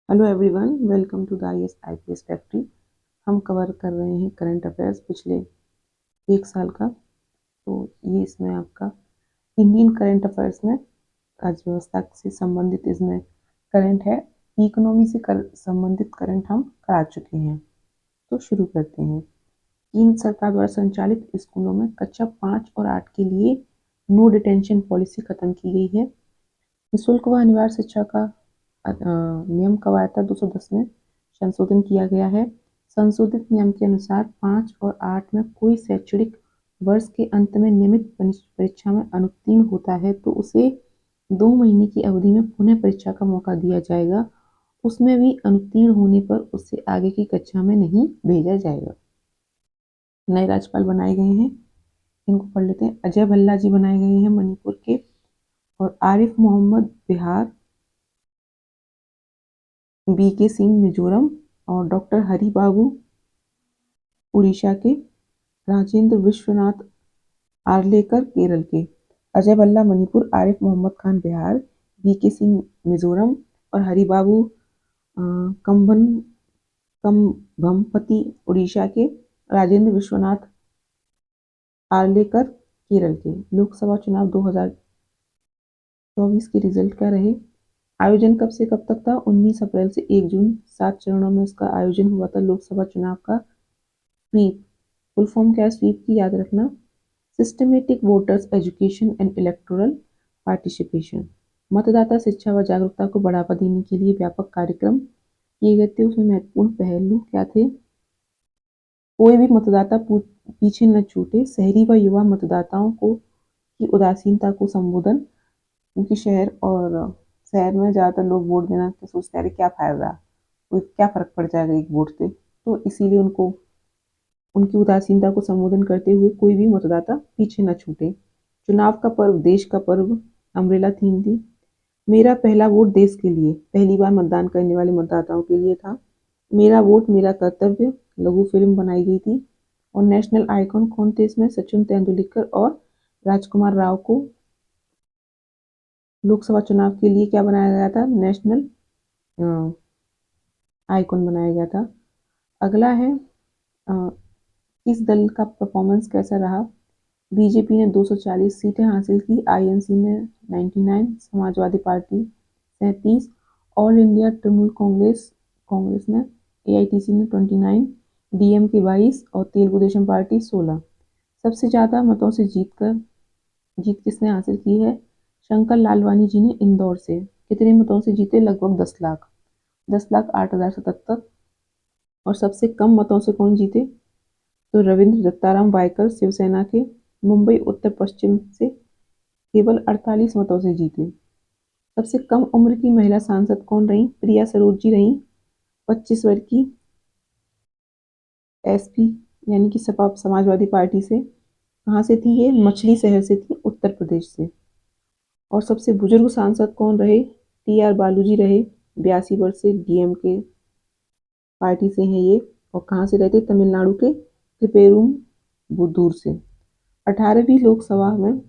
Hello everyone, welcome to the IAS IPS factory. हम cover कर रहे हैं करंट अफेयर्स पिछले एक साल का। तो ये इसमें आपका इंडियन करंट अफेयर्स में अर्थव्यवस्था से संबंधित इसमें करंट है। इकोनॉमी से संबंधित करंट हम करा चुके हैं। तो शुरू करते हैं। केंद्र सरकार द्वारा संचालित स्कूलों में कक्षा 5 और 8 के लिए नो डिटेंशन पॉलिसी खत्म की गई है। निःशुल्क व अनिवार्य शिक्षा का नियम कवायदा 210 में संशोधन किया गया है। संशोधित नियम के अनुसार 5 और 8 में कोई शैक्षणिक वर्ष के अंत में नियमित परीक्षा में अनुत्तीर्ण होता है तो उसे 2 महीने की अवधि में पुनः परीक्षा का मौका दिया जाएगा। उसमें भी अनुत्तीर्ण होने पर उसे आगे की कक्षा में नहीं भेजा जाएगा। नए राज्यपाल बनाए गए हैं, इनको पढ़ लेते हैं। अजय भल्ला जी बनाए गए हैं मणिपुर के, और आरिफ मोहम्मद बिहार, बीके सिंह मिजोरम, और डॉक्टर हरि बाबू उड़ीसा के, राजेंद्र विश्वनाथ आर्लेकर केरल के। अजय भल्ला मणिपुर, आरिफ मोहम्मद खान बिहार, बीके सिंह मिजोरम और हरि बाबू कम्भमपति उड़ीसा के, राजेंद्र विश्वनाथ आर्लेकर केरल के। लोकसभा चुनाव 2024 के रिजल्ट क्या रहे? आयोजन कब से कब तक था? 19 अप्रैल से 1 जून। 7 चरणों में इसका आयोजन हुआ था लोकसभा चुनाव का। स्वीप, फुल फॉर्म क्या है स्वीप की, याद रखना। Systematic voters education and electoral participation. मतदाता शिक्षा व जागरूकता को बढ़ावा देने के लिए व्यापक कार्यक्रम किए गए थे। उसमें महत्वपूर्ण पहलू क्या थे? कोई भी मतदाता पीछे न छूटे, शहरी व युवा मतदाताओं को की उदासीनता को संबोधन, क्योंकि शहर में ज़्यादातर लोग वोट देना तो सोचते हैं क्या फायदा, कोई क्या फर्क पड़ जाएगा एक वोट से। तो इसीलिए उनको उनकी उदासीनता को संबोधन करते हुए कोई भी मतदाता पीछे न छूटे। चुनाव का पर्व, देश का पर्व, अम्ब्रेला थीम थी। मेरा पहला वोट देश के लिए, पहली बार मतदान करने वाले मतदाताओं के लिए था। मेरा वोट मेरा कर्तव्य, लघु फिल्म बनाई गई थी। और नेशनल आइकॉन कौन थे इसमें? सचिन तेंदुलकर और राजकुमार राव को लोकसभा चुनाव के लिए क्या बनाया गया था? नेशनल आइकॉन बनाया गया था। अगला है किस दल का परफॉर्मेंस कैसा रहा? बीजेपी ने 240 सीटें हासिल की, आईएनसी ने 99, Samajwadi party 37, all India Trinamool Congress ने, एआईटीसी ने 29, डीएमके 22 और तेलुगु देशम पार्टी 16। सबसे ज्यादा मतों से जीत किसने हासिल की है? शंकर लालवानी जी ने इंदौर से। कितने मतों से जीते? लगभग 10 लाख, 10,08,077। और सबसे कम मतों से कौन जीते? तो रविंद्र दत्ताराम वायकर शिवसेना के, मुंबई उत्तर पश्चिम से केवल 48 मतों से जीते। सबसे कम उम्र की महिला सांसद कौन रही? प्रिया सरोज जी रही, 25 वर्ष की, एसपी यानी कि सपा समाजवादी पार्टी से। कहाँ से थी ये? मछली शहर से थी, उत्तर प्रदेश से। और सबसे बुजुर्ग सांसद कौन रहे? टीआर बालू जी रहे, 82 वर्ष से, डीएमके पार्टी से हैं ये। और कहाँ से रहते? तमिलनाडु के त्रिपेरुम्बुदूर से। 18वीं लोकसभा में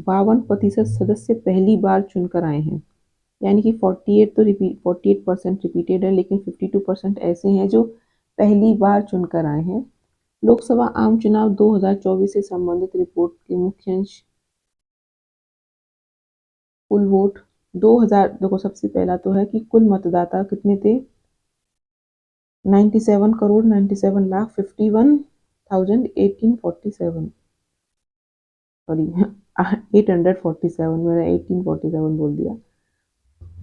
52% सदस्य पहली बार चुनकर आए हैं, यानी कि 48% रिपीटेड है, लेकिन 52% ऐसे हैं जो पहली बार चुनकर आए हैं। लोकसभा आम चुनाव 2024 से संबंधित रिपोर्ट के मुख्य अंश। कुल वोट 2000, देखो सबसे पहला तो है कि कुल मतदाता कितने थे? 97,97,51,1847, सॉरी 847, मैंने 1847 बोल दिया।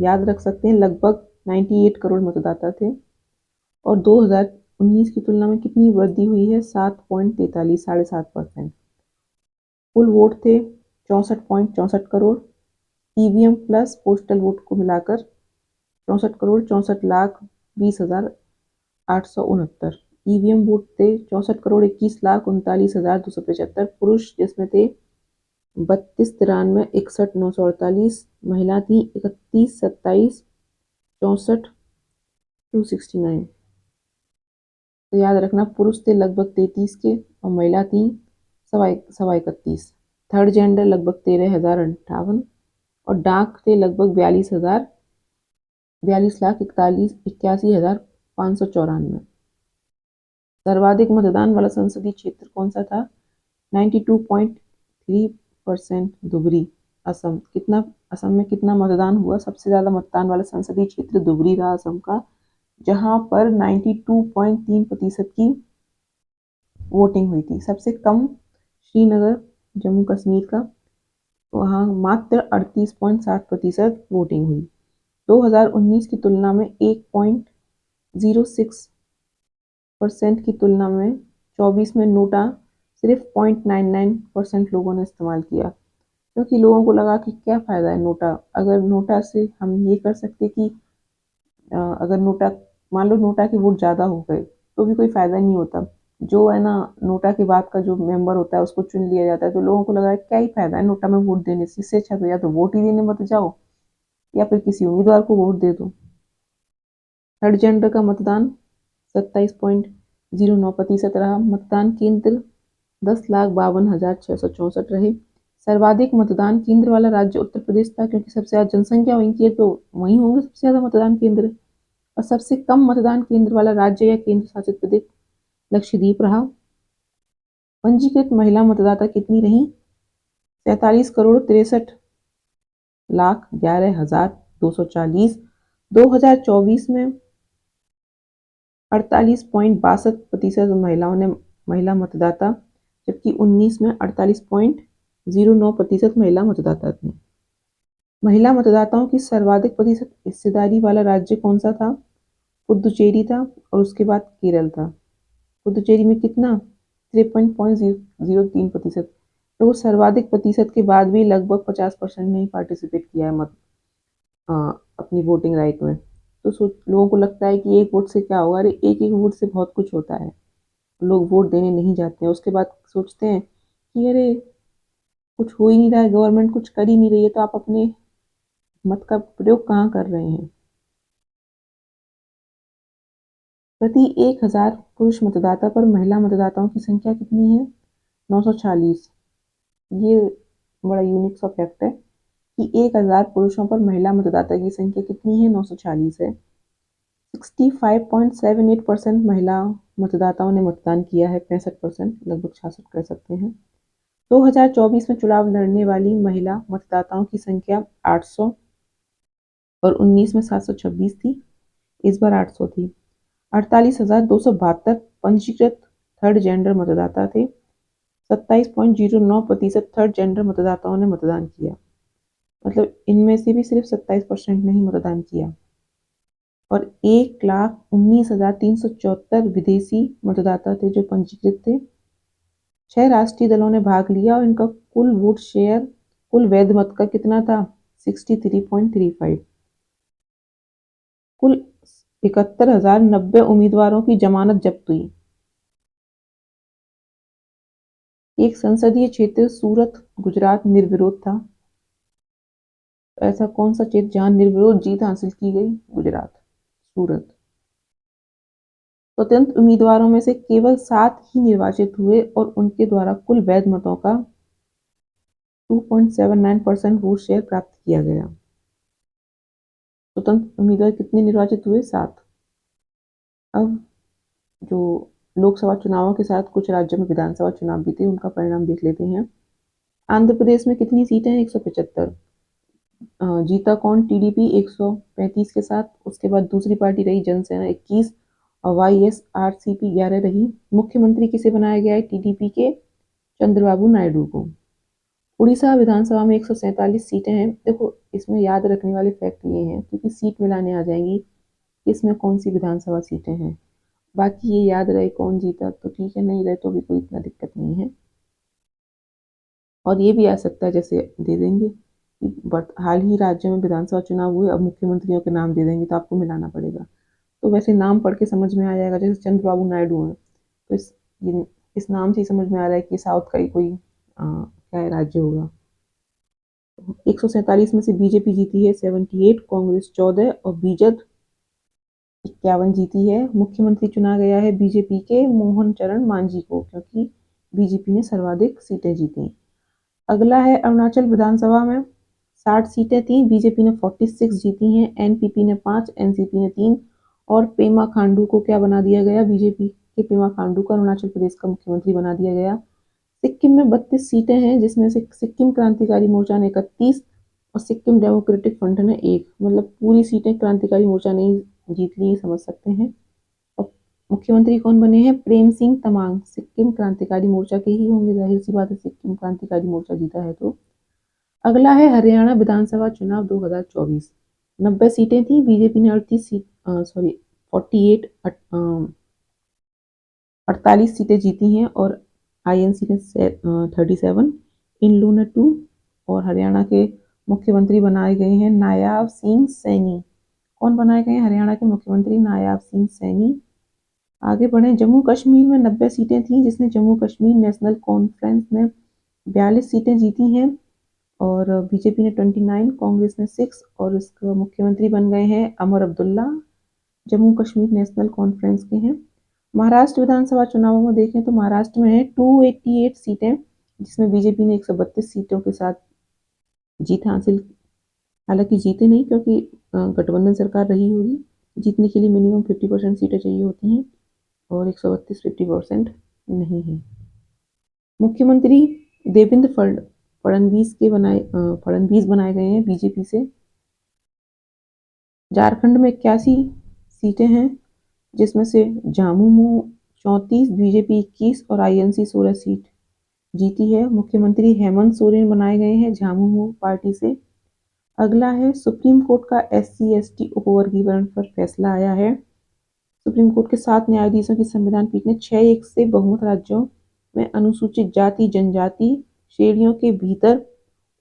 याद रख सकते हैं लगभग 98 करोड़ मतदाता थे। और 2019 की तुलना में कितनी वृद्धि हुई है? 7.43, 7.5%। कुल वोट थे 64.64 crore, EVM plus postal vote को मिलाकर 64,64,20,869। ईवीएम वोट थे 64,21,39,275 पुरुष, जिसमें थे 32,93,61,948, महिला थी 31,27,64,269। तो याद रखना, पुरुष थे लगभग 33 के और महिला थी सवा 31। थर्ड जेंडर लगभग 13,058 और डाक थे लगभग 42,000 42,41,81,594। सर्वाधिक मतदान वाला संसदीय क्षेत्र कौन सा था? 92.3% धुबरी, असम। कितना, असम में कितना मतदान हुआ? सबसे ज़्यादा मतदान वाला संसदीय क्षेत्र धुबरी रहा असम का, जहां पर 92.3% की वोटिंग हुई थी। सबसे कम श्रीनगर, जम्मू कश्मीर का, वहाँ मात्र 38.7% वोटिंग हुई। 2019 की तुलना में 1.06% की तुलना में 24 में नोटा सिर्फ 0.99% लोगों ने इस्तेमाल किया, क्योंकि लोगों को लगा कि क्या फ़ायदा है नोटा, अगर नोटा से हम ये कर सकते कि अगर नोटा, मान लो नोटा के वोट ज़्यादा हो गए तो भी कोई फ़ायदा नहीं होता, जो है ना नोटा के बाद का जो मेंबर होता है उसको चुन लिया जाता है, तो लोगों को लगा क्या ही फ़ायदा है नोटा में वोट देने से, इससे अच्छा तो या तो वोट ही देने मत जाओ या फिर किसी उम्मीदवार को वोट दे दो। थर्ड जेंडर का मतदान 27.09% रहा। मतदान केंद्र 10,52,664 रहे। सर्वाधिक मतदान केंद्र वाला राज्य उत्तर प्रदेश था, क्योंकि सबसे ज़्यादा जनसंख्या वहीं की है तो वहीं होंगे सबसे ज़्यादा मतदान केंद्र। और सबसे कम मतदान केंद्र वाला राज्य या केंद्र शासित प्रदेश लक्षद्वीप रहा। पंजीकृत महिला मतदाता कितनी रही? 47,63,11,240। 2024 में 48.62% महिला मतदाता, जबकि 19 में 48.09% महिला मतदाता थे। महिला मतदाताओं की सर्वाधिक प्रतिशत हिस्सेदारी वाला राज्य कौन सा था? पुदुचेरी था, और उसके बाद केरल था। पुदुचेरी में कितना? 53.03%। तो वो सर्वाधिक प्रतिशत के बाद भी लगभग 50% ने पार्टिसिपेट किया है अपनी वोटिंग राइट में। तो लोगों को लगता है कि एक वोट से क्या होगा, अरे एक एक वोट से बहुत कुछ होता है। लोग वोट देने नहीं जाते हैं, उसके बाद सोचते हैं कि अरे कुछ हो ही नहीं रहा है, गवर्नमेंट कुछ कर ही नहीं रही है, तो आप अपने मत का प्रयोग कहाँ कर रहे हैं? प्रति 1,000 पुरुष मतदाता पर महिला मतदाताओं की संख्या कितनी है? 946। ये बड़ा यूनिक सा फैक्ट है कि 1,000 पुरुषों पर महिला मतदाता की संख्या कितनी है? 946 है। 65.78% महिला मतदाताओं ने मतदान किया है, 65%, लगभग 66 कह सकते हैं। 2024 में चुनाव लड़ने वाली महिला मतदाताओं की संख्या 800 और 19 में 726 थी। इस बार 800 थी। 48,272 पंजीकृत थर्ड जेंडर मतदाता थे। 27.09% थर्ड जेंडर मतदाताओं ने मतदान किया, मतलब इनमें से भी सिर्फ 27% ने ही मतदान किया। और 1,19,374 विदेशी मतदाता थे जो पंजीकृत थे। 6 राष्ट्रीय दलों ने भाग लिया और इनका कुल वोट शेयर कुल वैध मत का कितना था? 63.35। कुल 71,090 उम्मीदवारों की जमानत जब्त हुई। एक संसदीय क्षेत्र सूरत गुजरात निर्विरोध था। ऐसा कौन सा क्षेत्र जहां निर्विरोध जीत हासिल की गई? गुजरात, सूरत। स्वतंत्र उम्मीदवारों में से केवल 7 ही निर्वाचित हुए और उनके द्वारा कुल वैध मतों का 2.79% वोट शेयर प्राप्त किया गया। स्वतंत्र उम्मीदवार कितने निर्वाचित हुए? 7। अब जो लोकसभा चुनावों के साथ कुछ राज्यों में विधानसभा चुनाव भी थे, उनका परिणाम देख लेते हैं। आंध्र प्रदेश में कितनी सीटें हैं? 175। जीता कौन? टीडीपी 135 के साथ। उसके बाद दूसरी पार्टी रही जनसेना 21 और वाईएसआरसीपी 11 रही। मुख्यमंत्री किसे बनाया गया है? टीडीपी के चंद्रबाबू नायडू को। उड़ीसा विधानसभा में 147 सीटें हैं। देखो इसमें याद रखने वाले फैक्ट ये हैं, क्योंकि सीट मिलाने आ जाएंगी इसमें कौन सी विधानसभा सीटें हैं। बाकी ये याद रहे कौन जीता तो ठीक है, नहीं रहे तो भी कोई इतना दिक्कत नहीं है। और ये भी आ सकता है, जैसे दे देंगे बट हाल ही राज्य में विधानसभा चुनाव हुए, अब मुख्यमंत्रियों के नाम दे देंगे तो आपको मिलाना पड़ेगा। तो वैसे नाम पढ़ के समझ में आ जाएगा, जैसे चंद्रबाबू नायडू हैं तो इस नाम से ही समझ में आ रहा है कि साउथ का ही कोई क्या राज्य होगा। 147 में से बीजेपी जीती है 78, कांग्रेस 14 और बीजेड 51 जीती है। मुख्यमंत्री चुना गया है बीजेपी के मोहन चरण मांझी को, क्योंकि बीजेपी ने सर्वाधिक सीटें जीती। अगला है अरुणाचल विधानसभा में 60 सीटें थी, बीजेपी ने 46 जीती हैं, एनपीपी ने 5, एनसीपी ने 3 और पेमा खांडू को क्या बना दिया गया, बीजेपी के पेमा खांडू को अरुणाचल प्रदेश का मुख्यमंत्री बना दिया गया। सिक्किम में 32 सीटें हैं, जिसमें से सिक्किम क्रांतिकारी मोर्चा ने 31 और सिक्किम डेमोक्रेटिक फ्रंट ने 1, मतलब पूरी सीटें क्रांतिकारी मोर्चा ने जीत ली, समझ सकते हैं। और मुख्यमंत्री कौन बने हैं, प्रेम सिंह तमांग, सिक्किम क्रांतिकारी मोर्चा के ही होंगे, जाहिर सी बात है, सिक्किम क्रांतिकारी मोर्चा जीता है तो। अगला है हरियाणा विधानसभा चुनाव 2024। 90 सीटें थी, बीजेपी ने 38 सीट 48 सीटें जीती हैं और आईएनसी ने 37, इन लू ने 2 और हरियाणा के मुख्यमंत्री बनाए गए हैं नायाब सिंह सैनी। कौन बनाए गए हैं हरियाणा के मुख्यमंत्री, नायाब सिंह सैनी। आगे बढ़े, जम्मू कश्मीर में 90 सीटें थी, जिसमें जम्मू कश्मीर नेशनल कॉन्फ्रेंस ने 42 सीटें जीती हैं और बीजेपी ने 29, कांग्रेस ने 6 और इसका मुख्यमंत्री बन गए हैं अमर अब्दुल्ला, जम्मू कश्मीर नेशनल कॉन्फ्रेंस के हैं। महाराष्ट्र विधानसभा चुनावों में देखें तो महाराष्ट्र में है 288 सीटें, जिसमें बीजेपी ने 132 सीटों के साथ जीत हासिल, हालांकि जीते नहीं क्योंकि गठबंधन सरकार रही होगी, जीतने के लिए मिनिमम 50% सीटें चाहिए होती हैं और 132 50% नहीं है। मुख्यमंत्री देवेंद्र फडणवीस बनाए गए हैं बीजेपी से। झारखंड में 81 सीटें हैं, जिसमें से झामुमो 34, बीजेपी 21 और आईएनसी 16 सीट जीती है। मुख्यमंत्री हेमंत सोरेन बनाए गए हैं झामुमो पार्टी से। अगला है सुप्रीम कोर्ट का SC/ST उपवर्गीकरण पर फैसला आया है। सुप्रीम कोर्ट के 7 न्यायाधीशों की संविधान पीठ ने 6-1 से बहुमत राज्यों में अनुसूचित जाति जनजाति श्रेणियों के भीतर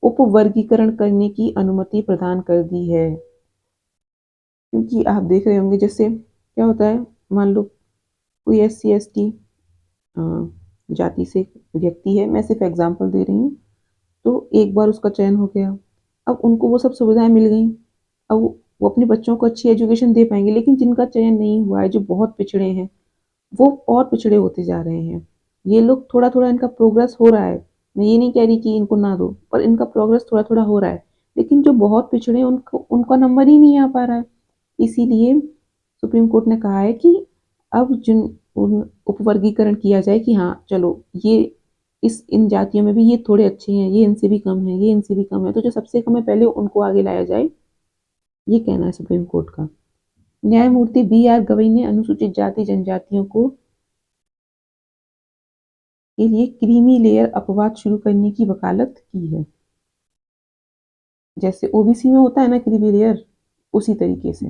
उपवर्गीकरण करने की अनुमति प्रदान कर दी है। क्योंकि आप देख रहे होंगे जैसे क्या होता है, मान लो कोई SC/ST जाति से व्यक्ति है, मैं सिर्फ एग्जांपल दे रही हूँ, तो एक बार उसका चयन हो गया, अब उनको वो सब सुविधाएं मिल गई, अब वो अपने बच्चों को अच्छी एजुकेशन दे पाएंगे, लेकिन जिनका चयन नहीं हुआ है, जो बहुत पिछड़े हैं, वो और पिछड़े होते जा रहे हैं। ये लोग थोड़ा थोड़ा इनका प्रोग्रेस हो रहा है, मैं ये नहीं कह रही कि इनको ना दो, पर इनका प्रोग्रेस थोड़ा थोड़ा हो रहा है, लेकिन जो बहुत पिछड़े हैं उनको उनका नंबर ही नहीं आ पा रहा है। इसीलिए सुप्रीम कोर्ट ने कहा है कि अब जिन उपवर्गीकरण किया जाए कि हाँ चलो ये इन जातियों में भी ये थोड़े अच्छे हैं, ये इनसे भी कम है, ये इनसे भी कम है, तो जो सबसे कम है पहले उनको आगे लाया जाए, ये कहना है सुप्रीम कोर्ट का। न्यायमूर्ति BR गवई ने अनुसूचित जाति जनजातियों को के लिए क्रीमी लेयर अपवाद शुरू करने की वकालत की है। जैसे ओबीसी में होता है ना क्रीमी लेयर, उसी तरीके से।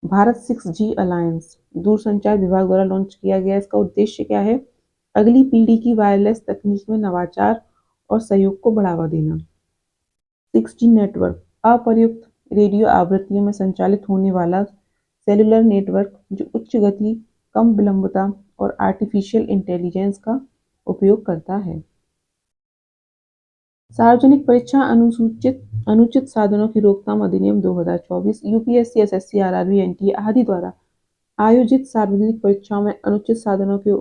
भारत 6G अलायंस दूरसंचार विभाग द्वारा लॉन्च किया गया। इसका उद्देश्य क्या है, अगली पीढ़ी की वायरलेस तकनीक में नवाचार और सहयोग को बढ़ावा देना। 6G नेटवर्क अप्रयुक्त रेडियो आवृत्तियों में संचालित होने वाला सेलुलर नेटवर्क जो उच्च गति, कम विलंबता और आर्टिफिशियल इंटेलिजेंस का उपयोग करता है। सार्वजनिक परीक्षा अनुचित साधनों की रोकथाम अधिनियम 2024 यूपीएससी, एसएससी, आरआरबी, एनटीए आदि द्वारा आयोजित सार्वजनिक परीक्षाओं में अनुचित साधनों के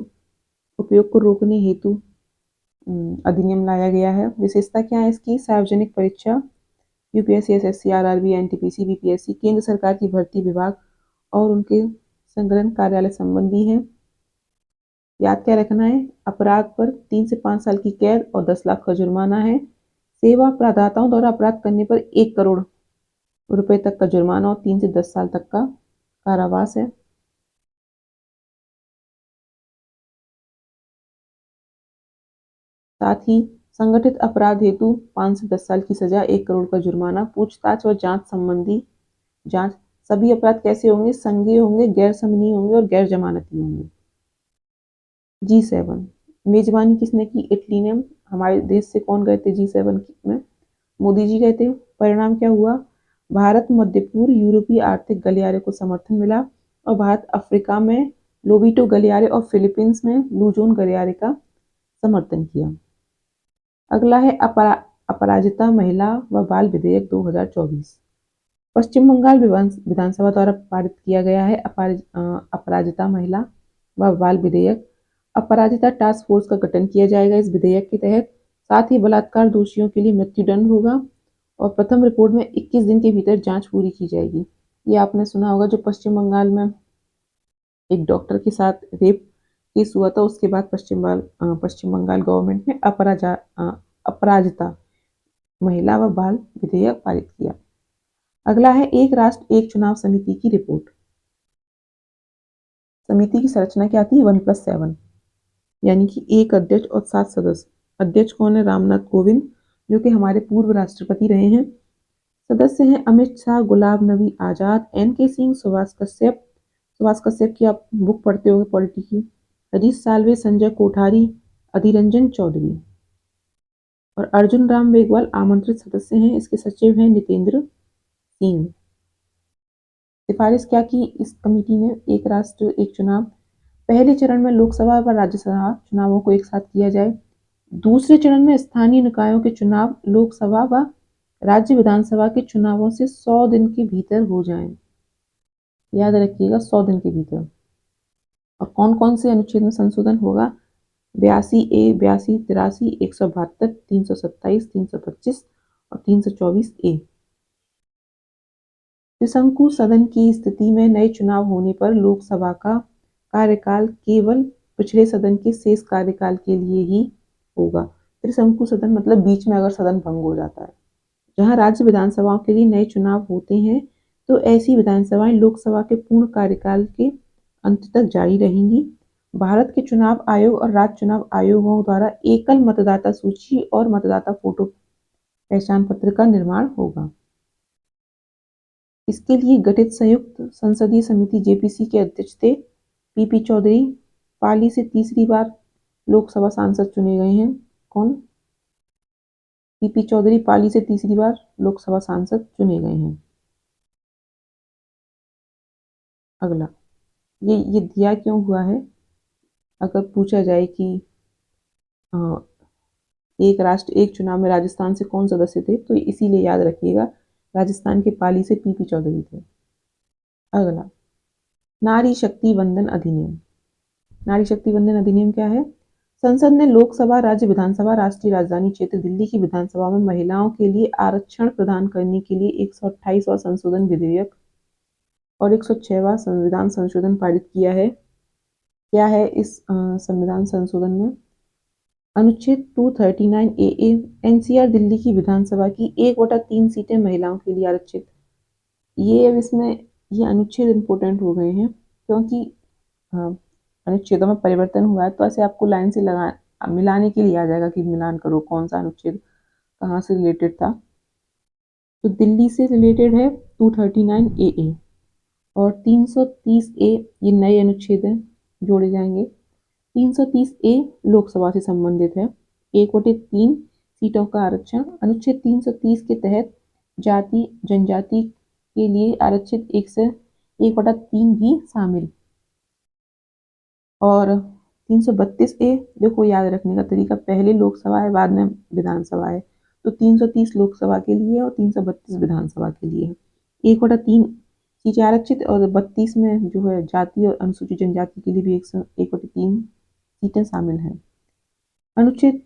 उपयोग को रोकने हेतु अधिनियम लाया गया है। विशेषता क्या है इसकी, सार्वजनिक परीक्षा UPSC, SSC, RRB, NTPC, BPSC केंद्र सरकार की भर्ती विभाग और उनके संकलन कार्यालय संबंधी है। याद क्या रखना है, अपराध पर 3 से 5 साल की कैद और 10 लाख का जुर्माना है। सेवा प्रदाताओं द्वारा अपराध करने पर 1 करोड़ रुपए तक का जुर्माना और 3 से 10 साल तक का कारावास है। साथ ही संगठित अपराध हेतु 5 से 10 साल की सजा, 1 करोड़ का जुर्माना। पूछताछ और जांच संबंधी जांच, सभी अपराध कैसे होंगे, संज्ञेय होंगे, गैर समनीय होंगे और गैर जमानती होंगे। G7 मेजबानी किसने की, इटली ने। हमारे देश से कौन गए थे G7 में, मोदी जी गए थे। परिणाम क्या हुआ, भारत मध्य पूर्व यूरोपीय आर्थिक गलियारे को समर्थन मिला और भारत अफ्रीका में लोबिटो गलियारे और फिलीपींस में लुजोन गलियारे का समर्थन किया। अगला है अपराजिता महिला व बाल विधेयक 2024। पश्चिम बंगाल विधानसभा द्वारा पारित किया गया है अपराजिता महिला व बाल विधेयक। अपराजिता टास्क फोर्स का गठन किया जाएगा इस विधेयक के तहत। साथ ही बलात्कार दोषियों के लिए मृत्युदंड होगा और प्रथम रिपोर्ट में 21 दिन के भीतर जांच पूरी की जाएगी। ये आपने सुना होगा, जो पश्चिम बंगाल में एक डॉक्टर के साथ रेप केस हुआ था, उसके बाद पश्चिम बंगाल गवर्नमेंट ने अपराजिता महिला व बाल विधेयक पारित किया। अगला है एक राष्ट्र एक चुनाव समिति की रिपोर्ट। समिति की संरचना क्या थी? 1+7, यानी कि एक अध्यक्ष और 7 सदस्य। अध्यक्ष कौन है? रामनाथ कोविंद, जो कि हमारे पूर्व राष्ट्रपति रहे हैं। सदस्य हैं अमित शाह, गुलाम नबी आजाद, एन.के. सिंह, सुभाष कश्यप। सुभाष कश्यप की आप बुक पढ़ते होंगे पॉलिटी की। हरीश साल्वे, संजय कोठारी, अधीर रंजन चौधरी। और अर्जुन राम मेघवाल आमंत्रित सदस्य हैं। इसके सचिव हैं नितेंद्र सिंह। सिफारिश क्या की इस कमेटी ने? एक राष्ट्र एक चुनाव। पहले चरण में लोकसभा व राज्यसभा चुनावों को एक साथ किया जाए। दूसरे चरण में स्थानीय निकायों के चुनाव लोकसभा व राज्य विधानसभा के चुनावों से 100 दिन के भीतर हो जाएं। याद रखिएगा, 100 दिन के भीतर। और कौन कौन से अनुच्छेद में संशोधन होगा? 82A, 82, 83, 172, 327, 325 और 324A। त्रिशंकु सदन की स्थिति में नए चुनाव होने पर लोकसभा का कार्यकाल केवल पिछले सदन के शेष कार्यकाल के लिए ही होगा। त्रिशंकु सदन मतलब बीच में अगर सदन भंग हो जाता है। जहां राज्य विधानसभाओं के लिए नए चुनाव होते हैं, तो ऐसी विधानसभाएं लोकसभा के पूर्ण कार्यकाल के अंत तक जारी रहेंगी। भारत के चुनाव आयोग और राज्य चुनाव आयोगों द्वारा एकल मतदाता सूची और मतदाता फोटो पहचान पत्र का निर्माण होगा। इसके लिए गठित संयुक्त संसदीय समिति जेपीसी के अध्यक्ष थे पीपी चौधरी। पाली से तीसरी बार लोकसभा सांसद चुने गए हैं। कौन? पीपी चौधरी पाली से तीसरी बार लोकसभा सांसद चुने गए हैं। अगला, ये दिया क्यों हुआ है? अगर पूछा जाए कि एक राष्ट्र एक चुनाव में राजस्थान से कौन सदस्य थे, तो इसीलिए याद रखिएगा, राजस्थान के पाली से पीपी चौधरी थे। अगला, नारी शक्ति वंदन अधिनियम। नारी शक्ति वंदन अधिनियम क्या है? संसद ने लोकसभा, राज्य विधानसभा, राष्ट्रीय राजधानी क्षेत्र दिल्ली की विधानसभा में महिलाओं के लिए आरक्षण प्रदान करने के लिए 128वां संशोधन विधेयक और 106वां संविधान संशोधन पारित किया है। क्या है इस संविधान संशोधन में? अनुच्छेद 239AA, एनसीआर दिल्ली की विधानसभा की 1/3 सीटें महिलाओं के लिए आरक्षित। ये अब इसमें ये अनुच्छेद इम्पोर्टेंट हो गए हैं, क्योंकि अनुच्छेदों में परिवर्तन हुआ है, तो ऐसे आपको लाइन से मिलाने के लिए आ जाएगा कि मिलान करो कौन सा अनुच्छेद कहाँ से रिलेटेड था। तो दिल्ली से रिलेटेड है 239AA और 330A, ये नए अनुच्छेद हैं, जोड़े जाएंगे। 330A लोकसभा से संबंधित है। 1/3 सीटों का आरक्षण। अनुच्छेद 330 के तहत जाति जनजाति के लिए आरक्षित 1/3 भी शामिल। और 332A, देखो याद रखने का तरीका, पहले लोकसभा है बाद में विधानसभा है, तो 330 लोकसभा के लिए और 332 विधानसभा के लिए है। 1/3 सीटें आरक्षित और 32 में जो है जाति और अनुसूचित जनजाति के लिए भी 1/3 सीटें शामिल हैं। अनुच्छेद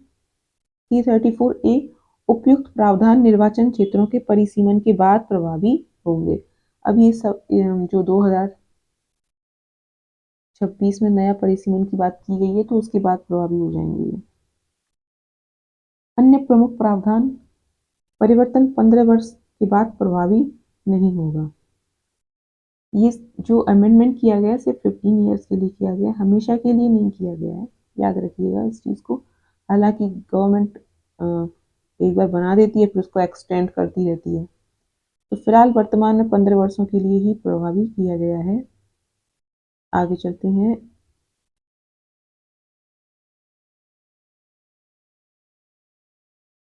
334A, उपयुक्त प्रावधान निर्वाचन क्षेत्रों के परिसीमन के बाद प्रभावी होंगे। अब ये सब जो 2026 में नया परिसीमन की बात की गई है, तो उसके बाद प्रभावी हो जाएंगे। अन्य प्रमुख प्रावधान, परिवर्तन 15 वर्ष के बाद प्रभावी नहीं होगा। ये जो अमेंडमेंट किया गया सिर्फ 15 ईयर्स के लिए किया गया, हमेशा के लिए नहीं किया गया है, याद रखिएगा इस चीज़ को। हालांकि गवर्नमेंट एक बार बना देती है फिर उसको एक्सटेंड करती रहती है, तो फिलहाल वर्तमान में 15 वर्षों के लिए ही प्रभावी किया गया है। आगे चलते हैं।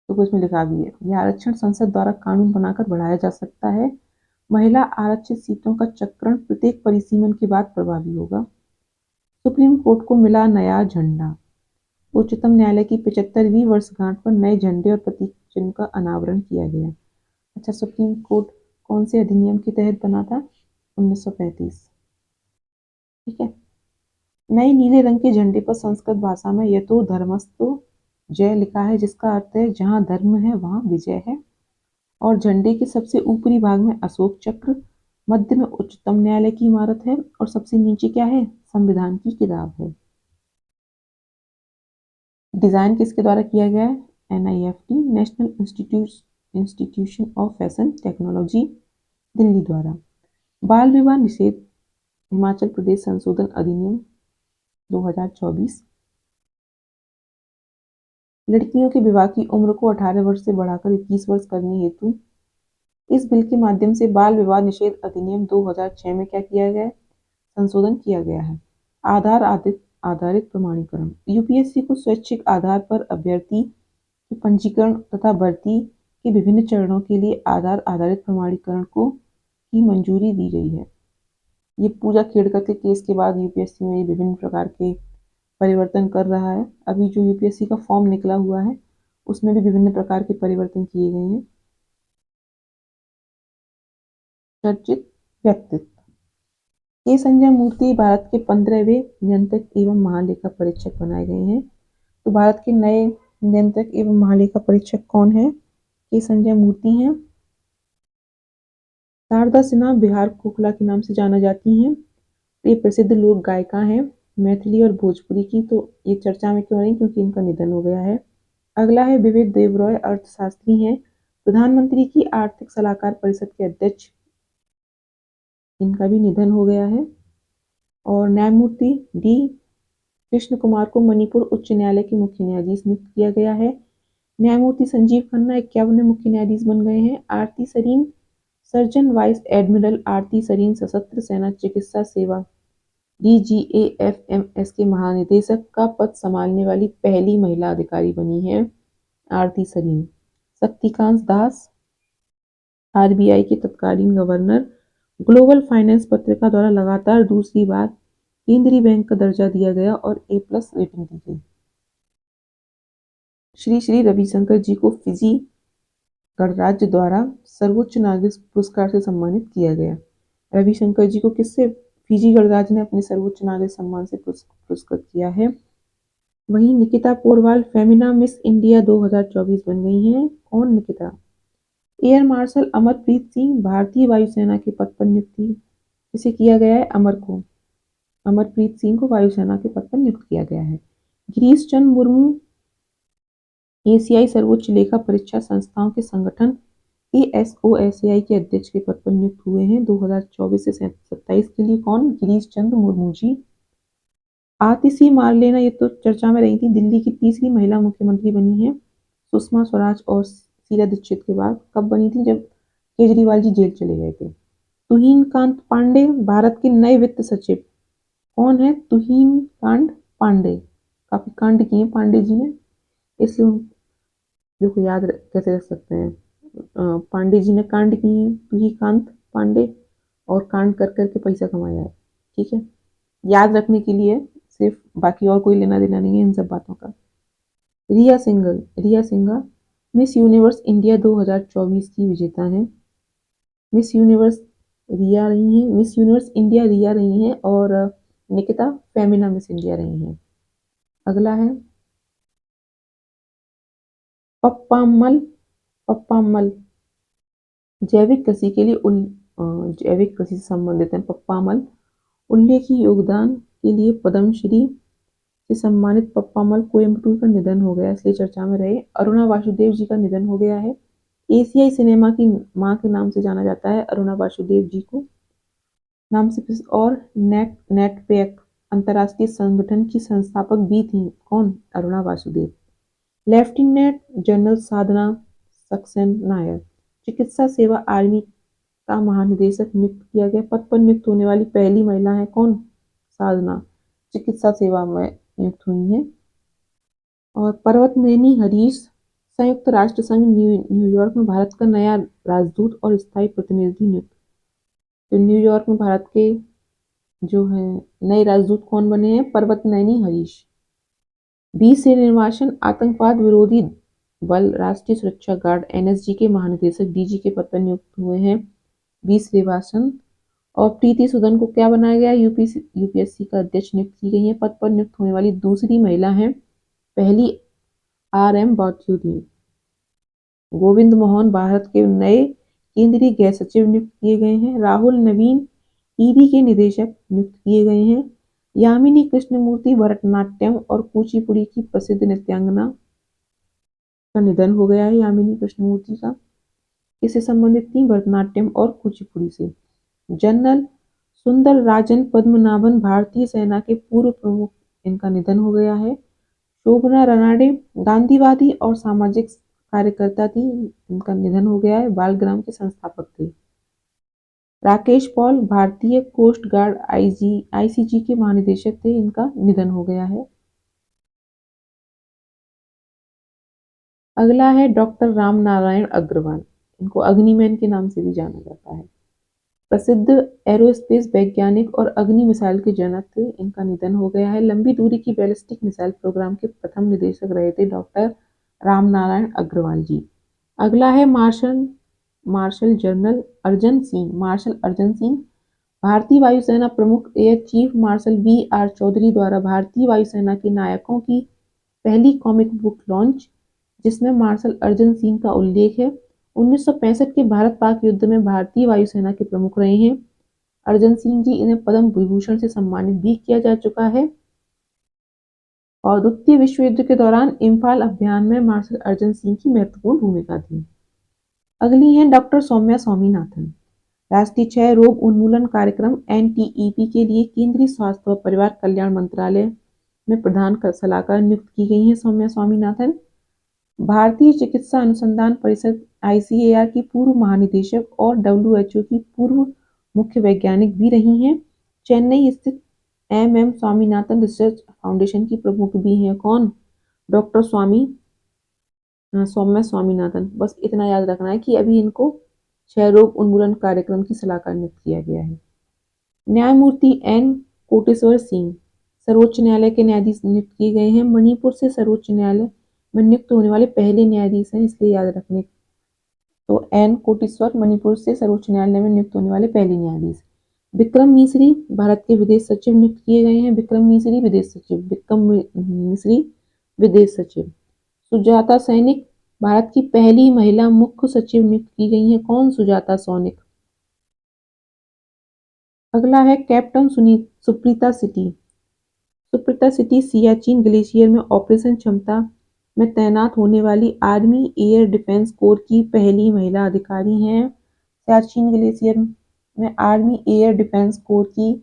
तो कुछ में लिखा भी है, यह आरक्षण संसद द्वारा कानून बनाकर बढ़ाया जा सकता है। महिला आरक्षित सीटों का चक्रण प्रत्येक परिसीमन के बाद प्रभावी होगा। सुप्रीम कोर्ट को मिला नया झंडा। उच्चतम न्यायालय की 75वीं वर्षगांठ पर नए झंडे और प्रतीक चिन्ह का अनावरण किया गया। अच्छा, सुप्रीम कोर्ट कौन से अधिनियम के तहत बना था? 1935। ठीक है। नए नीले रंग के झंडे पर संस्कृत भाषा में यतो धर्मस्तु जय लिखा है, जिसका अर्थ है जहां धर्म है वहां विजय है। और झंडे के सबसे ऊपरी भाग में अशोक चक्र, मध्य में उच्चतम न्यायालय की इमारत है और सबसे नीचे क्या है, संविधान की किताब है। डिजाइन किसके द्वारा किया गया है, NIFT, national institution of fashion technology, Delhi द्वारा। बाल विवाह निषेध हिमाचल प्रदेश संशोधन अधिनियम 2024। लड़कियों के विवाह की उम्र को 18 वर्ष से बढ़ाकर 21 वर्ष करने हेतु इस बिल के माध्यम से बाल विवाह निषेध अधिनियम 2006 में क्या किया गया है, संशोधन किया गया है। आधार आधारित प्रमाणीकरण, यूपीएससी को स्वैच्छिक आधार पर अभ्यर्थी के पंजीकरण तथा भर्ती के विभिन्न चरणों के लिए आधार आधारित प्रमाणीकरण को की मंजूरी दी गई है। ये पूजा खेड़कर के केस के बाद यूपीएससी में ये विभिन्न प्रकार के परिवर्तन कर रहा है। अभी जो यूपीएससी का फॉर्म निकला हुआ है उसमें भी विभिन्न प्रकार के परिवर्तन किए गए हैं। चर्चित व्यक्तित्व, के संजय मूर्ति भारत के 15वें नियंत्रक एवं महालेखा परीक्षक बनाए गए हैं। तो भारत के नए नियंत्रक एवं महालेखा परीक्षक कौन है, के संजय मूर्ति हैं। शारदा सिन्हा बिहार कोकिला के नाम से जाना जाती हैं। ये प्रसिद्ध लोक गायिका हैं मैथिली और भोजपुरी की। तो ये चर्चा में क्यों रही, क्योंकि इनका निधन हो गया है। अगला है विवेक देबरॉय, अर्थशास्त्री हैं, प्रधानमंत्री की आर्थिक सलाहकार परिषद के अध्यक्ष, इनका भी निधन हो गया है। और न्यायमूर्ति डी कृष्ण कुमार को मणिपुर उच्च न्यायालय के मुख्य न्यायाधीश नियुक्त किया गया है। न्यायमूर्ति संजीव खन्ना 51वें मुख्य न्यायाधीश बन गए हैं। आरती सरीन, सर्जन वाइस एडमिरल आरती सरीन सशस्त्र सेना चिकित्सा सेवा DGAFMS के महानिदेशक का पद संभालने वाली पहली महिला अधिकारी बनी है आरती सरीन। शक्तिकांत दास, RBI के तत्कालीन गवर्नर, ग्लोबल फाइनेंस पत्रिका द्वारा लगातार दूसरी बार केंद्रीय बैंक का दर्जा दिया गया और A+ रेटिंग दी गई। श्री श्री रविशंकर जी को फिजी गणराज्य द्वारा सर्वोच्च नागरिक पुरस्कार से सम्मानित किया गया। रविशंकर जी को किससे फिजी गणराज्य ने अपने सर्वोच्च नागरिक सम्मान से पुरस्कृत किया है। वहीं निकिता पोरवाल फेमिना मिस इंडिया 2024 बन गई हैं। कौन निकिता? एयर मार्शल अमरप्रीत सिंह भारतीय वायुसेना के पद पर नियुक्ति किसे किया गया है, अमर को, अमरप्रीत सिंह को वायुसेना के पद पर नियुक्त किया गया है। गिरीश चंद्र मुर्मू एशियाई सर्वोच्च लेखा परीक्षा संस्थाओं के संगठन ASOSAI के अध्यक्ष के पद पर नियुक्त हुए हैं 2024 से 27 के लिए। कौन? गिरीश चंद्र मुर्मू जी। आतिशी मारलेना, ये तो चर्चा में रही थी, दिल्ली की तीसरी महिला मुख्यमंत्री बनी है सुषमा स्वराज और शीला दीक्षित के बाद। कब बनी थी? जब केजरीवाल जी जेल चले गए थे। तुहिन कांत पांडे भारत के नए वित्त सचिव। कौन है? तुहिन कांत पांडे। काफी कांड किए पांडे जी ने, इसलिए देखो याद कैसे रख सकते हैं। पांडे जी ने कांड किए हैं, तुहिकांत पांडे, और कांड कर करके पैसा कमाया है। ठीक है, याद रखने के लिए सिर्फ, बाकी और कोई लेना देना नहीं है इन सब बातों का। रिया सिंघल, रिया सिंघा मिस यूनिवर्स इंडिया 2024 की विजेता हैं। मिस यूनिवर्स रिया रही हैं, मिस यूनिवर्स इंडिया रिया रही हैं और निकिता फेमिना मिस इंडिया रही हैं। अगला है पप्पामल, पप्पामल जैविक कृषि के लिए जैविक कृषि से संबंधित है पप्पामल। उल्लेखनीय योगदान के लिए पद्मश्री से सम्मानित पप्पामल कोयम्बटूर का निधन हो गया, इसलिए चर्चा में रहे। अरुणा वासुदेव जी का निधन हो गया है। एशियाई सिनेमा की मां के नाम से जाना जाता है अरुणा वासुदेव जी को नाम से। और नेटपैक अंतर्राष्ट्रीय संगठन की संस्थापक भी थी। कौन? अरुणा वासुदेव। लेफ्टिनेंट जनरल साधना सक्सेना नायर चिकित्सा सेवा आर्मी का महानिदेशक नियुक्त किया गया। पद पर नियुक्त होने वाली पहली महिला है कौन? साधना चिकित्सा सेवा में नियुक्त हुई है। और पर्वत नैनी हरीश संयुक्त राष्ट्र संघ न्यूयॉर्क में भारत का नया राजदूत और स्थायी प्रतिनिधि नियुक्त। तो न्यूयॉर्क में भारत के जो है नए राजदूत कौन बने हैं? पर्वत नैनी हरीश। बी श्रीनिवासन आतंकवाद विरोधी बल राष्ट्रीय सुरक्षा गार्ड NSG के महानिदेशक DG के पद पर नियुक्त हुए हैं बी श्रीनिवासन। और प्रीति सुदन को क्या बनाया गया? यूपीएससी का अध्यक्ष नियुक्त की गई है। पद पर नियुक्त होने वाली दूसरी महिला है, पहली RM बाथ्यूदी। गोविंद मोहन भारत के नए केंद्रीय गृह सचिव नियुक्त किए गए हैं। राहुल नवीन ईडी के निदेशक नियुक्त किए गए हैं। यामिनी कृष्णमूर्ति भरतनाट्यम और कुचिपुड़ी की प्रसिद्ध नृत्यांगना का निधन हो गया है। यामिनी कृष्णमूर्ति का इससे संबंधित थी, भरतनाट्यम और कुचिपुड़ी से। जनरल सुंदर राजन पद्मनाभन भारतीय सेना के पूर्व प्रमुख, इनका निधन हो गया है। शोभना रनाडे गांधीवादी और सामाजिक कार्यकर्ता थी, इनका निधन हो गया है। बालग्राम के संस्थापक थे। राकेश पॉल भारतीय कोस्ट गार्ड आईसीजी के महानिदेशक थे, इनका निधन हो गया है। अगला है डॉक्टर राम नारायण अग्रवाल, इनको अग्निमैन के नाम से भी जाना जाता है। प्रसिद्ध एरोस्पेस वैज्ञानिक और अग्नि मिसाइल के जनक थे, इनका निधन हो गया है। लंबी दूरी की बैलिस्टिक मिसाइल प्रोग्राम के प्रथम निदेशक रहे थे डॉक्टर राम नारायण अग्रवाल जी। अगला है मार्शल अर्जन सिंह भारतीय वायुसेना प्रमुख air chief marshal B R. Chaudhary द्वारा भारतीय वायुसेना के नायकों की पहली कॉमिक बुक लॉन्च, जिसमें मार्शल अर्जन सिंह का उल्लेख है। 1965 के भारत पाक युद्ध में भारतीय वायुसेना के प्रमुख रहे हैं अर्जन सिंह जी। इन्हें पद्म विभूषण से सम्मानित भी किया जा चुका है। और द्वितीय विश्व युद्ध के दौरान इम्फाल अभियान में मार्शल अर्जन सिंह की महत्वपूर्ण भूमिका थी। अगली है डॉक्टर सौम्या स्वामीनाथन, राष्ट्रीय क्षय रोग उन्मूलन कार्यक्रम एनटीईपी के लिए केंद्रीय स्वास्थ्य व परिवार कल्याण मंत्रालय में प्रधान सलाहकार नियुक्त की गई हैं सौम्या स्वामीनाथन। भारतीय चिकित्सा अनुसंधान परिषद आईसीएआर की पूर्व महानिदेशक और डब्ल्यूएचओ की पूर्व मुख्य वैज्ञानिक भी रही हैं। चेन्नई स्थित एमएम स्वामीनाथन रिसर्च फाउंडेशन की प्रमुख भी हैं। कौन? डॉक्टर सौम्या स्वामीनाथन। बस इतना याद रखना है कि अभी इनको क्षय रोग उन्मूलन कार्यक्रम की सलाहकार नियुक्त किया गया है। न्यायमूर्ति एन कोटेश्वर सिंह सर्वोच्च न्यायालय के न्यायाधीश नियुक्त किए गए हैं। मणिपुर से सर्वोच्च न्यायालय में नियुक्त होने वाले पहले न्यायाधीश हैं, इसलिए याद रखने। तो एन कोटेश्वर मणिपुर से सर्वोच्च न्यायालय में नियुक्त होने वाले पहले न्यायाधीश। विक्रम मिसरी भारत के विदेश सचिव नियुक्त किए गए हैं। विक्रम मिसरी विदेश सचिव। सुजाता सैनिक भारत की पहली महिला मुख्य सचिव नियुक्त की गई हैं। कौन? सुजाता सैनिक। अगला है captain Supreetha city Siachen glacier में ऑपरेशन क्षमता में तैनात होने वाली आर्मी एयर डिफेंस कोर की पहली महिला अधिकारी हैं। सियाचिन ग्लेशियर में आर्मी एयर डिफेंस कोर की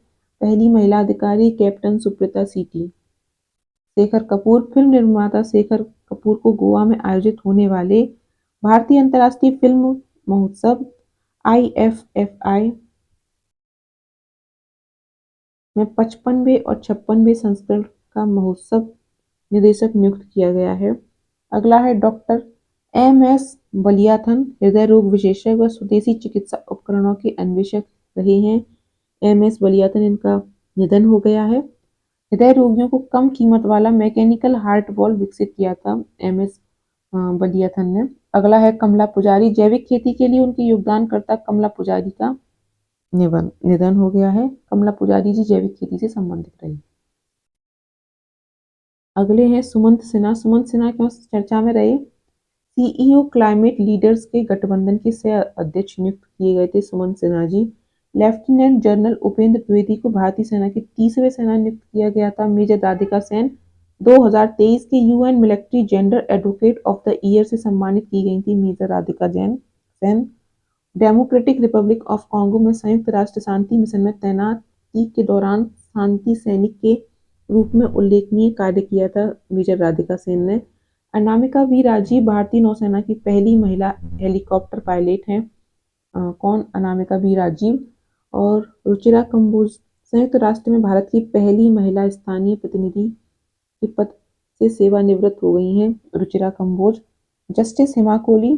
पहली महिला अधिकारी captain Supreetha CT. Shekhar Kapur film निर्माता शेखर कपूर को गोवा में आयोजित होने वाले भारतीय अंतर्राष्ट्रीय फिल्म महोत्सव IFFI में 55वें और 56वें संस्करण का महोत्सव निदेशक नियुक्त किया गया है। अगला है डॉक्टर MS बलियाथन, हृदय रोग विशेषज्ञ व स्वदेशी चिकित्सा उपकरणों के अन्वेषक रहे हैं। MS बलियाथन, इनका निधन हो गया है। हृदय रोगियों को कम कीमत वाला मैकेनिकल हार्ट वॉल्व विकसित किया था MS बलियाथन ने। अगला है कमला पुजारी, जैविक खेती के लिए उनके योगदानकर्ता कमला पुजारी का निधन हो गया है। कमला पुजारी जी जैविक खेती से संबंधित रही। अगले हैं सुमंत सिन्हा क्यों चर्चा में रहे? सीईओ क्लाइमेट लीडर्स के गठबंधन के सह अध्यक्ष नियुक्त किए गए थे सुमंत सिन्हा जी। लेफ्टिनेंट जनरल उपेंद्र द्विवेदी को भारतीय सेना के 30वें सेना नियुक्त किया गया था। मेजर राधिका सेन 2023 के UN military gender advocate of the year से सम्मानित की गई थी। Major Radhika Sen Democratic Republic of Congo में संयुक्त राष्ट्र शांति मिशन में तैनाती के दौरान शांति सैनिक के रूप में उल्लेखनीय कार्य किया था मेजर राधिका सेन ने। अनामिका वी राजीव भारतीय नौसेना की पहली महिला हेलीकॉप्टर पायलट हैं। कौन? अनामिका वी राजीव। और रुचिरा कंबोज संयुक्त राष्ट्र में भारत की पहली महिला स्थानीय प्रतिनिधि के पद से सेवानिवृत्त हो गई हैं रुचिरा कंबोज। जस्टिस हेमा कोहली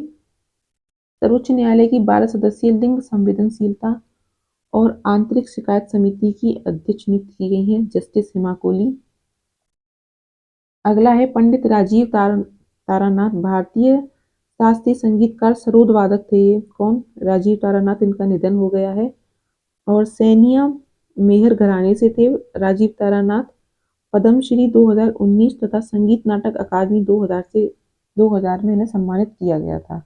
सर्वोच्च न्यायालय की 12 सदस्यीय लिंग संवेदनशीलता और आंतरिक शिकायत समिति की अध्यक्ष नियुक्त की गई हैं जस्टिस हेमा कोहली। अगला है पंडित राजीव तारानाथ, भारतीय शास्त्रीय संगीतकार सरोद वादक थे ये। कौन? राजीव तारानाथ, इनका निधन हो गया है। और सैनिया मेहर घराने से थे राजीव तारानाथ। पद्मश्री 2019 तथा संगीत नाटक अकादमी 2000 में इन्हें सम्मानित किया गया था।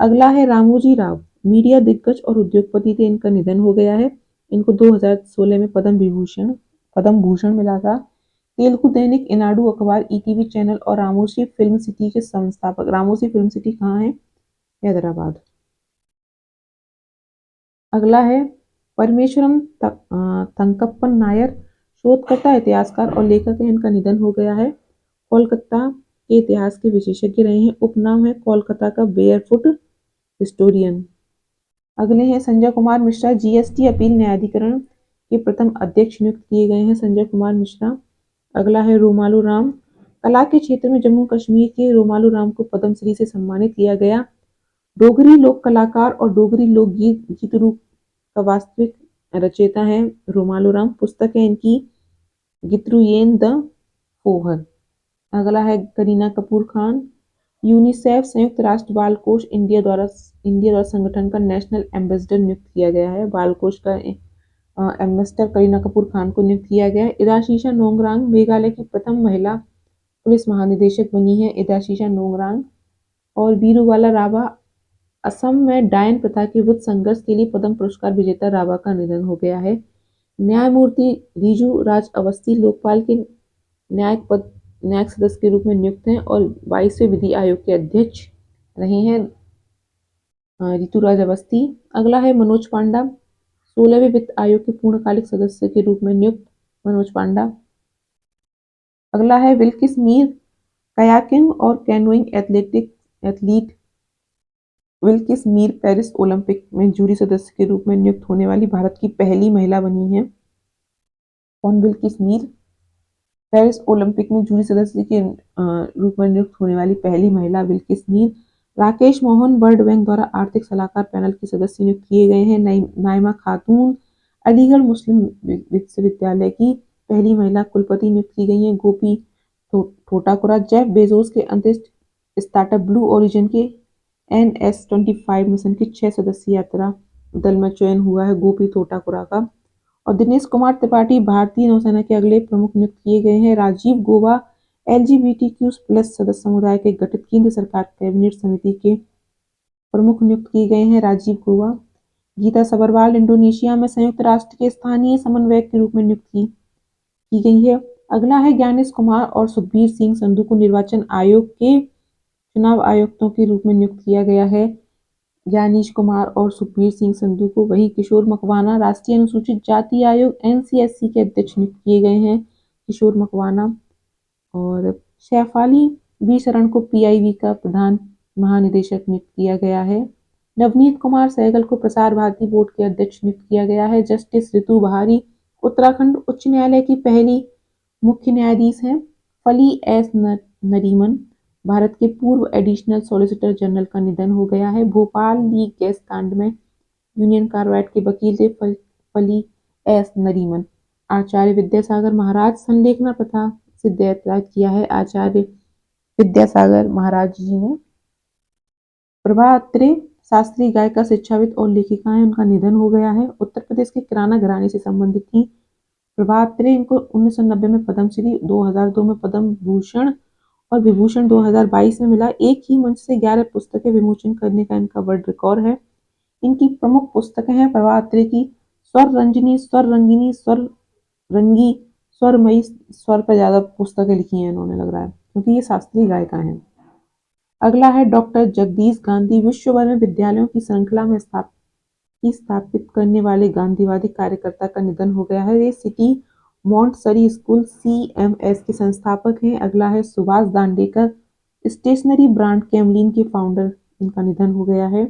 अगला है रामोजी राव, मीडिया दिग्गज और उद्योगपति थे, इनका निधन हो गया है। इनको 2016 में पद्म भूषण मिला था। तेलुगु दैनिक ईनाडू अखबार, ईटीवी चैनल और रामोसी फिल्म सिटी के संस्थापक। रामोसी फिल्म सिटी कहाँ है? हैदराबाद। अगला है परमेश्वरम तंकप्पन नायर, शोधकर्ता, इतिहासकार और लेखक हैं, इनका निधन हो गया है। कोलकाता के इतिहास के विशेषज्ञ रहे हैं। उपनाम है कोलकाता का बेयरफुट हिस्टोरियन। अगले हैं संजय कुमार मिश्रा, जीएसटी अपील न्यायाधिकरण के प्रथम अध्यक्ष नियुक्त किए गए हैं संजय कुमार मिश्रा। अगला है रोमालू राम, कला के क्षेत्र में जम्मू कश्मीर के रोमालू राम को पद्मश्री से सम्मानित किया गया। डोगरी लोक कलाकार और डोगरी लोकगीत गीतरू का वास्तविक रचयिता है रोमालू राम। पुस्तक है इनकी गितरुयेन द फोहर। अगला है करीना कपूर खान, यूनिसेफ संयुक्त राष्ट्र बाल कोष इंडिया द्वारा संगठन का नेशनल एम्बेसडर नियुक्त किया गया है। बाल कोष का एम्बेसडर करीना कपूर खान को नियुक्त किया गया है। इदाशीशा नोंगरांग मेघालय की प्रथम महिला पुलिस महानिदेशक बनी है इदाशीशा नोंगरांग। और बीरूवाला राभा, असम में डायन प्रथा के विरुद्ध संघर्ष के लिए पद्म पुरस्कार विजेता राभा का निधन हो गया है। न्यायमूर्ति रिजू राज अवस्थी लोकपाल के न्यायिक सदस्य के रूप में नियुक्त हैं और 22वें विधि आयोग के अध्यक्ष रहे हैं ऋतुराज अवस्थी। अगला है मनोज पांडा, 16वें वित्त आयोग के पूर्णकालिक सदस्य के रूप में नियुक्त मनोज पांडा। अगला है विल्किस मीर, कयाकिंग और canoeing athlete Bilquis Mir Paris Olympic में जूरी सदस्य के रूप में नियुक्त होने वाली भारत की पहली महिला बनी है। कौन? विल्किस मीर। पेरिस ओलंपिक में जूरी सदस्य के रूप में नियुक्त होने वाली पहली महिला Wilkes Mir. Rakesh Mohan world bank द्वारा आर्थिक सलाहकार पैनल के सदस्य नियुक्त किए गए हैं। नाइमा खातून, अलीगढ़ मुस्लिम विश्वविद्यालय की पहली महिला कुलपति नियुक्त की गई हैं। गोपी ठोटाकुरा, जेफ बेजोस के अंतरिक्ष स्टार्टअप ब्लू ओरिजिन के NS-25 मिशन की 6 सदस्यीय यात्रा दल में चयन हुआ है गोपी ठोटाकुरा का। और दिनेश कुमार त्रिपाठी भारतीय नौसेना के अगले प्रमुख नियुक्त किए गए हैं। राजीव गोवा, LGBTQ+ सदस्य समुदाय के गठित केंद्र सरकार कैबिनेट समिति के प्रमुख नियुक्त किए गए हैं राजीव गोवा। गीता सबरवाल, इंडोनेशिया में संयुक्त राष्ट्र के स्थानीय समन्वयक के रूप में नियुक्त की गई है। अगला है ज्ञानेश कुमार और सुखबीर सिंह संधू को निर्वाचन आयोग के चुनाव आयुक्तों के रूप में नियुक्त किया गया है। ज्ञानेश कुमार और सुखबीर सिंह संधू को। वही किशोर मकवाना, राष्ट्रीय अनुसूचित जाति आयोग NCSC के अध्यक्ष नियुक्त किए गए हैं किशोर मकवाना। और शैफाली बी शरण को PIB का प्रधान महानिदेशक नियुक्त किया गया है। नवनीत कुमार सहगल को प्रसार भारती बोर्ड के अध्यक्ष नियुक्त किया गया है। जस्टिस ऋतु बहारी उत्तराखंड उच्च न्यायालय की पहली मुख्य न्यायाधीश हैं। फली एस नरीमन, भारत के पूर्व एडिशनल सॉलिसिटर जनरल का निधन हो गया है। भोपाल लीक गैस कांड में यूनियन कार्बाइड के वकील थे फली एस नरीमन। आचार्य विद्यासागर महाराज, संलेखना प्रथा से त्याग किया है आचार्य विद्यासागर महाराज जी ने। प्रभा अत्रे शास्त्रीय गायिका, शिक्षाविद और लेखिका हैं, उनका निधन हो गया है। उत्तर प्रदेश के किराना घराने से संबंधित थी प्रभा अत्रे। इनको 1990 में पद्मश्री, 2002 में पद्म भूषण और विभूषण 2022 में मिला। एक ही मंच से 11 पुस्तकें विमोचन करने का इनका वर्ल्ड रिकॉर्ड है। इनकी प्रमुख पुस्तकें हैं प्रभा अत्रे की स्वर रंजनी, स्वर रंगिनी, स्वर रंगी, स्वरमयी। स्वर पर ज्यादा पुस्तकें लिखी हैं इन्होंने, लग रहा है, क्योंकि ये शास्त्रीय गायिका हैं। अगला है डॉक्टर जगदीश गांधी, विश्व भर में विद्यालयों की श्रृंखला में स्थापित करने वाले गांधीवादी कार्यकर्ता का निधन हो गया है। ये सिटी मॉन्टसरी स्कूल CMS के संस्थापक हैं। अगला है सुभाष दांडेकर, स्टेशनरी ब्रांड कैमलिन के फाउंडर, इनका निधन हो गया है।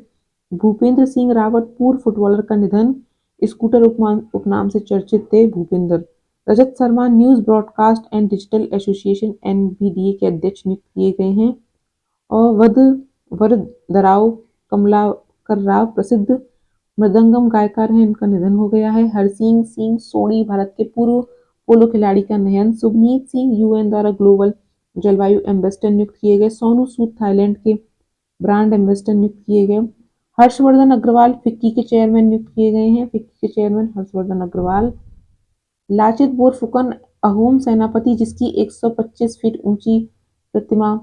भूपेंद्र सिंह रावत, पूर्व फुटबॉलर का निधन, स्कूटर उपनाम से चर्चित थे Bhupendra. Rajat Sharma, news broadcast and digital association NBDA के अध्यक्ष नियुक्त किए गए हैं। और वरदराव कमलाकर राव, प्रसिद्ध मृदंगम गायकार हैं, इनका निधन हो गया है। हरसिंह सिंह सोनी, भारत के पूर्व पोलो खिलाड़ी का निधन। सुभनीत सिंह, UN द्वारा ग्लोबल जलवायु एम्बेसडर नियुक्त किए गए। सोनू सूद, थाईलैंड के ब्रांड एम्बेसडर नियुक्त किए गए। हर्षवर्धन अग्रवाल, फिक्की के चेयरमैन नियुक्त किए गए हैं। फिक्की के चेयरमैन हर्षवर्धन अग्रवाल। लाचित बोरफुकन, अहोम सेनापति जिसकी 125 फीट ऊंची प्रतिमा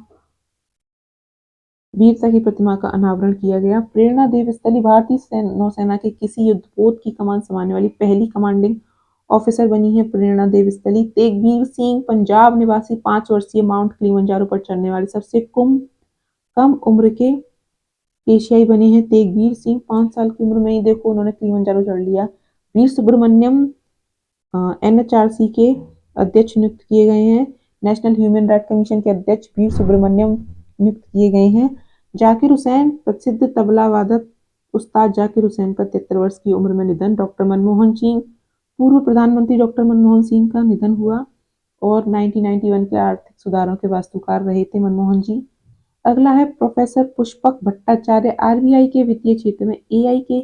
वीरता की प्रतिमा का अनावरण किया गया। प्रेरणा देव स्थली भारतीय नौसेना के किसी युद्धपोत की कमान संभालने वाली पहली कमांडिंग ऑफिसर बनी है प्रेरणा देव स्थली। तेगवीर सिंह पंजाब निवासी 5 वर्षीय माउंट किलिमंजारो पर चढ़ने वाले सबसे कम उम्र के एशियाई बने हैं तेगवीर सिंह। 5 साल की उम्र में ही देखो उन्होंने किलिमंजारो चढ़ लिया। वीर सुब्रमण्यम एनएचआरसी के अध्यक्ष नियुक्त किए गए हैं। नेशनल ह्यूमन राइट कमीशन के अध्यक्ष वीर सुब्रमण्यम नियुक्त किए गए हैं। जाकिर हुसैन प्रसिद्ध तबला वादक उस्ताद जाकिर हुसैन का 73 वर्ष की उम्र में निधन। डॉक्टर मनमोहन सिंह पूर्व प्रधानमंत्री डॉक्टर मनमोहन सिंह का निधन हुआ और 1991 के आर्थिक सुधारों के वास्तुकार रहे थे मनमोहन जी। अगला है प्रोफेसर पुष्पक भट्टाचार्य आरबीआई के वित्तीय क्षेत्र में एआई के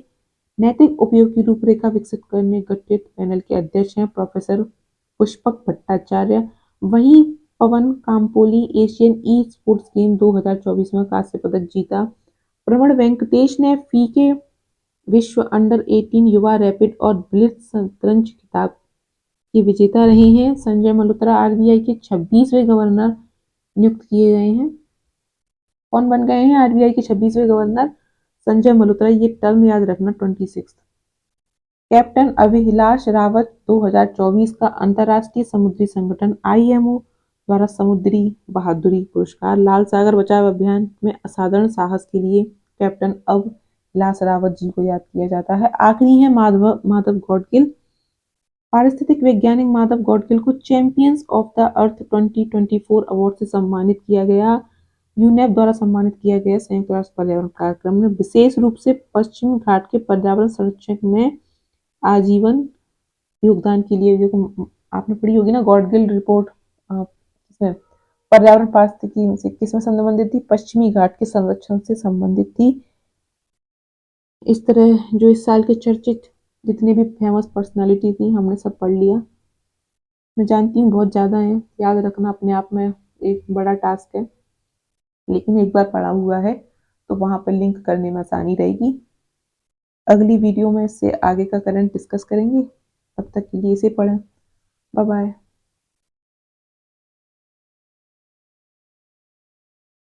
नैतिक उपयोग की रूपरेखा विकसित करने गठित पैनल के अध्यक्ष हैं प्रोफेसर पुष्पक भट्टाचार्य। वहीं पवन काम्पोली एशियन ई स्पोर्ट्स गेम 2024 में कांस्य पदक जीता। प्रवण वेंकटेश ने फीके विश्व अंडर 18 युवा रैपिड और ब्लिट्ज शतरंज खिताब के विजेता रहे हैं। संजय मल्होत्रा आरबीआई के 26वें गवर्नर नियुक्त किए गए हैं। कौन बन गए हैं आरबीआई के 26वें गवर्नर? संजय मल्होत्रा। ये टर्म याद रखना 26। कैप्टन अभिलाष रावत 2024 का अंतर्राष्ट्रीय समुद्री संगठन आईएमओ द्वारा समुद्री बहादुरी पुरस्कार। लाल सागर बचाव अभियान में असाधारण साहस के लिए कैप्टन अभिलाष रावत जी को याद किया जाता है। आखिरी है माधव गॉडगिल। पारिस्थितिक वैज्ञानिक माधव गॉडगिल को champions of the earth 2024 award से सम्मानित किया गया। यूनेप द्वारा सम्मानित किया गया संयुक्त राष्ट्र पर्यावरण कार्यक्रम में विशेष रूप से पश्चिमी घाट के पर्यावरण संरक्षण में आजीवन योगदान के लिए। जो आपने पढ़ी होगी ना गॉडगिल रिपोर्ट, पर्यावरण पारिस्थितिकी से किसमें संबंधित थी? पश्चिमी घाट के संरक्षण से संबंधित थी। इस तरह जो इस साल के चर्चित जितने भी फेमस पर्सनालिटी थी हमने सब पढ़ लिया। मैं जानती हूँ बहुत ज़्यादा है, याद रखना अपने आप में एक बड़ा टास्क है, लेकिन एक बार पढ़ा हुआ है तो वहाँ पर लिंक करने में आसानी रहेगी। अगली वीडियो में इससे आगे का करंट डिस्कस करेंगे। तब तक के लिए इसे पढ़ें। Bye bye.